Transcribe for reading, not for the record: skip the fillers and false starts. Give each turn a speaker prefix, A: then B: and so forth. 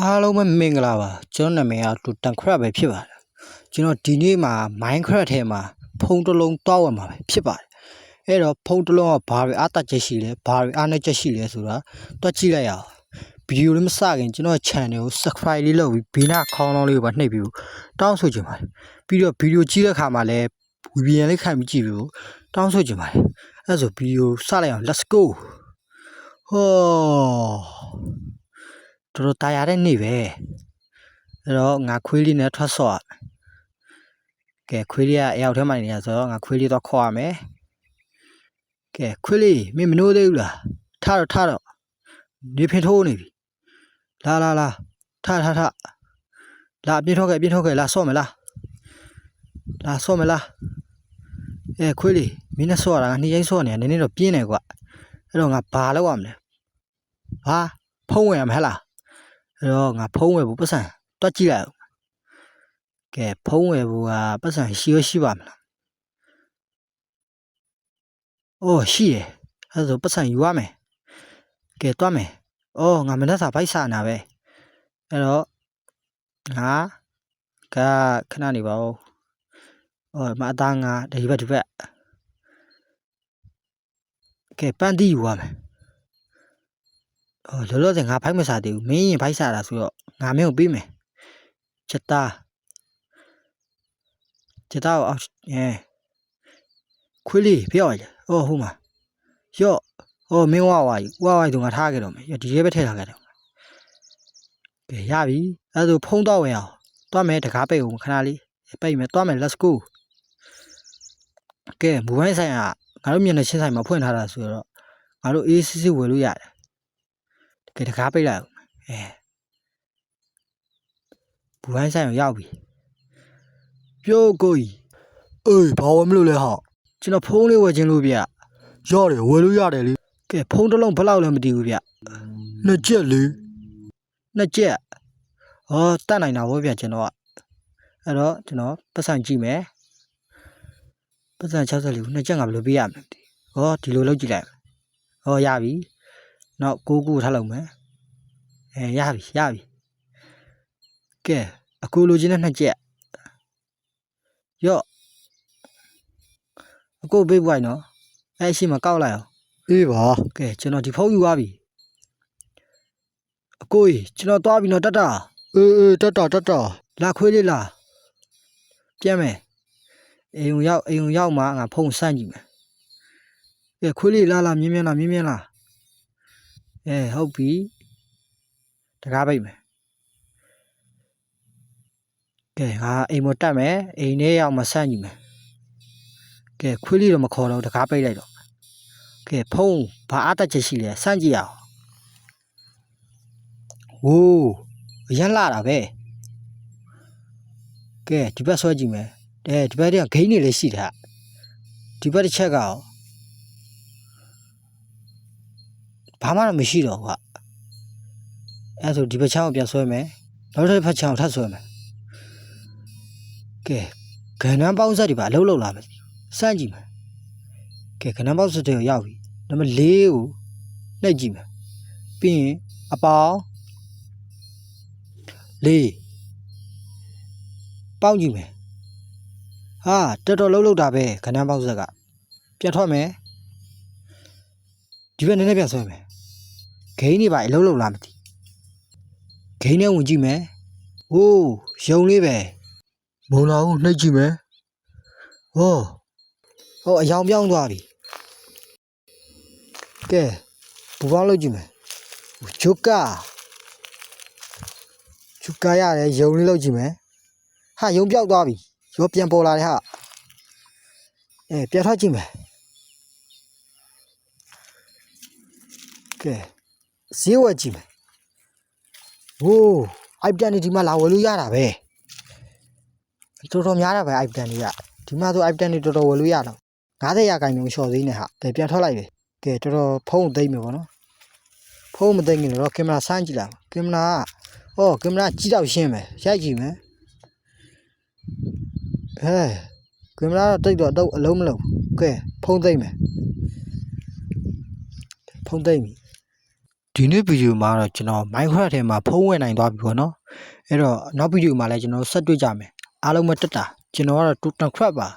A: အားလုံးပဲမင်္ဂလာပါကျွန်တော်နာမည်ကတူတန်ခရပဲဖြစ်ပါတယ်ကျွန်တော်ဒီနေ့မှာ Minecraft ထဲမှာဖုန်းတစ်လုံးတောက်ရမှာပဲဖြစ်ပါတယ်အဲ့တော့ဖုန်းတစ်လုံးကဘာတွေအားတချက်ရှိလဲဘာတွေအားနည်းချက်ရှိလဲဆိုတာတွက်ကြည့်လိုက်ရအောင်ဗီဒီယိုလေးမစခင်ကျွန်တော် channel ကို subscribe လေးလုပ်ပြီးဘေးနားခေါင်းလုံးလေးကိုပါနှိပ်ပြီးတောင်းဆိုချင်ပါတယ်ပြီးတော့ဗီဒီယိုကြည့်တဲ့အခါမှာလည်း VPN လေးခိုင်ပြီးကြည့်ပြီးတောင်းဆိုချင်ပါတယ်အဲ့ဆိုဗီဒီယိုစလိုက်အောင် let's go ဟောတော်ตายရတဲ့နေ့ပဲအဲ့တော့ငါခွေးလေးနဲ့ထွက်ဆော့ရမယ်ကဲခွေးလေးကအရောက်ထဲမှာနေရဆိုတော့ငါခွေးလေးတော့ခေါ်ရမယ်ကဲခွေးလေးမင်းမနိုးသေးဘူးလားထတော့နေဖင်ထိုးနေပြီလာထလာပြင်းထုတ်ခဲ့လာဆော့မယ်လားခွေးလေးမင်းနဲ့ဆော့ရတာငါနှစ်ရိုက်ဆော့နေနည်းနည်းတော့ပြင်းနေကွာအဲ့တော့ငါဘာလုပ်ရမလဲဟာဖုံးဝင်ရမယ်ဟဲ့လားအဲ့တော့ငါဖုံးဝယ်ဖို့ပတ်စံတွက်ကြည့်လိုက်အောင်ကဲဖုံးဝယ်ဖို့ကပတ်စံရှိပါမလားအိုးရှိတယ်အဲ့ဒါဆိုပတ်စံယူရမယ်ကဲတွက်မယ်အော်ငါမနေ့ကဘိုက်စာနာပဲအဲ့တော့ငါကခဏနေပါဦးအော်မအသားငါဒီဘက်ကဲပန်းတီးယူရမယ်လောလောဆယ်ငါဖိုက်မစားသေးဘူးမင်းရင်ဖိုက်စားတာဆိုတော့ငါမင်းကိုပေးမယ်ချက်သားကိုအောက်ခွေးလေးပြောရလေဟုတ်မှာရော့မင်းဝါယူငါထားခဲ့တော့မယ်ဒီရဲပဲထည့်ထားခဲ့တယ်ကဲရပြီအဲ့ဒါဆိုဖုံးတော့ဝင်အောင်တွားမယ်တကားပိတ်အောင်ခဏလေးပိတ်မယ်တွားမယ် let's go ကဲမိုဘိုင်းဆိုင်ကငါတို့မျက်နှာချင်းဆိုင်မှာဖွင့်ထားတာဆိုတော့ငါတို့အေးစစ်စစ်ဝယ်လို့ရတယ်ကဲတကားပိတ်လိုက်အောင်ဘူဟိုင်းဆိုင်ကိုရောက်ပြီပြောကိုကြီးအေးဘာဝယ်မလို့လဲဟာကျွန်တော်ဖုန်းလေးဝယ်ခြင်းလို့ဗျရတယ်ဝယ်လို့ရတယ်လေကဲဖုန်းတစ်လုံးဘယ်လောက်လဲမသိဘူးဗျနှစ်ချက်တတ်နိုင်တာဗောဗျကျွန်တော်ကအဲ့တော့ကျွန်တော်ပတ်စံကြည့်မယ်ပတ်စံ64ကိုနှစ်ချက်ငါဘယ်လိုပေးရမလဲမသိဒီလိုလုပ်ကြည့်လိုက်ရပြီနောက်9ထားလောက်မယ်ရပြီကဲအခုလိုချင်တဲ့နှစ်ချက်ရော့အခုပေးပွိုင်းနော်အဲ့ရှိမကောက်လိုက်အောင်အေးပါကဲကျွန်တော်ဒီဖုန်းယူသွားပြီအကိုကြီးကျွန်တော်သွားပြီနော်တတ်တာအေးတတ်တာလာခွေးလေးလာပြန်မယ်အိမ်ရောက်မှငါဖုန်းစမ်းကြည့်မယ်ကဲခွေးလေးလာမြင်းလားဟုတ်ပြီတကားပိတ်မယ်ကဲငါအိမ်မတက်မယ်အိမ်ထဲရောက်မှစမ်းကြည့်မယ်ကဲခွေးလေးတော့မခေါ်တော့တကားပိတ်လိုက်တော့ကဲဖုန်းဘာအားတက်ချက်ရှိလဲစမ်းကြည့်အောင်ဝိုးအရင်လာတာပဲကဲဒီဘက်ဆွဲကြည့်မယ်ဒီဘက်ကဂိမ်းနေလေးရှိတာဒီဘက်တစ်ချက်ကဘာမှတော့မရှိတော့ကွာအဲ့ဆိုဒီဘက်ချောင်းကိုပြန်ဆွဲမယ်နောက်တစ်ဖက်ချောင်းထပ်ဆွဲမယ်ကဲကဏ္ဍပေါင်းဆက်တွေပါအလုပ်လာမယ်စမ်းကြည့်မယ်ကဲကဏ္ဍပေါင်းဆက်တွေရောက်ပြီနံပါတ်4ကိုနှိပ်ကြည့်မယ်ပြီးရင်အပေါင်း4ပေါင်းကြည့်မယ်ဟာတော်တော်လှုပ်တာပဲကဏ္ဍပေါင်းဆက်ကပြန်ထွက်မယ်ဒီဘက်နည်းနည်းပြန်ဆွဲမယ်ဂိမ်းတွေပါအလုပ်လာမသိဂိမ်းထဲဝင်ကြည့်မယ်ဟိုးရုံလေးပဲမုံလာဦးနှိပ်ကြည့်မယ်ဟောအယောင်ပြောင်းသွားပြီကဲဘူပေါင်းလုပ်ကြည့်မယ်ဂျိုကာရတယ်ရုံလေးလုပ်ကြည့်မယ်ဟာရုံပြောက်သွားပြီရောပြန်ပေါ်လာတယ်ဟာပြန်ထွက်ကြည့်မယ်ကဲဈေးဝယ်ကြည့်မယ်ဟိုးအိုက်တန်ဒီမှာလာဝယ်လို့ရတာပဲတော်တော်များတာပဲအိုက်တန်တွေကဒီမှာဆိုအိုက်တန်တွေတော်တော်ဝယ်လို့ရတော့90ရာခိုင်နှုန်းလျှော့သေးနေဟာကဲပြန်ထွက်လိုက်ပြီကဲတော်တော်ဖုံးသိမ့်မယ်ပေါ့နော်ဖုံးမသိမ့်ခင်တော့ကင်မရာစမ်းကြည့်လာကင်မရာကင်မရာကြည့်တော့ရှင်းမယ်ရိုက်ကြည့်မယ်ကင်မရာတော့တိတ်တော့အလုံးမလုံးကဲဖုံးသိမ့်မယ်ဖုံးသိမ့်ပြီ ဒီနေ့ဗီဒီယိုမှာတော့ကျွန်တော် Minecraft ထဲမှာဖုံးဝင်နိုင်သွားပြီပေါ့နော်အဲ့တော့နောက်ဗီဒီယိုမှာလည်းကျွန်တော်ဆက်တွေ့ကြမယ်အားလုံးပဲတက်တာကျွန်တော်ကတော့ Total Craft ပါ